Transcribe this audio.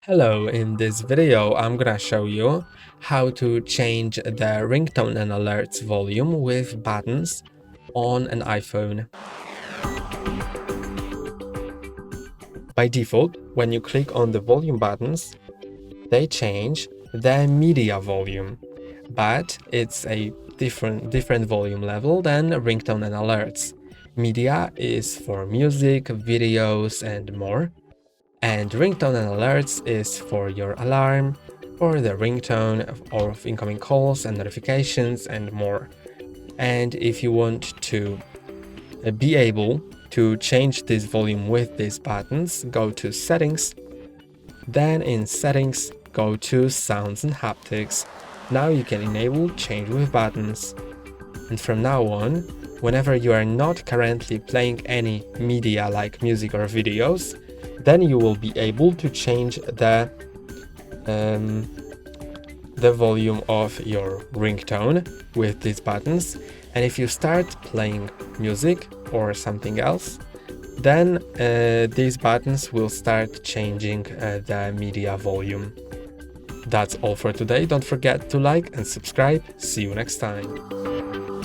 Hello, in this video I'm gonna show you how to change the ringtone and alerts volume with buttons on an iPhone. By default, when you click on the volume buttons, they change the media volume, but it's a different volume level than ringtone and alerts. Media is for music, videos, and more. And ringtone and alerts is for your alarm, for the ringtone of incoming calls and notifications and more. And if you want to be able to change this volume with these buttons, go to Settings, then in Settings, go to Sounds and Haptics. Now you can enable Change with Buttons. And from now on, whenever you are not currently playing any media like music or videos, then you will be able to change the volume of your ringtone with these buttons. And if you start playing music or something else, then these buttons will start changing the media volume. That's all for today. Don't forget to like and subscribe. See you next time.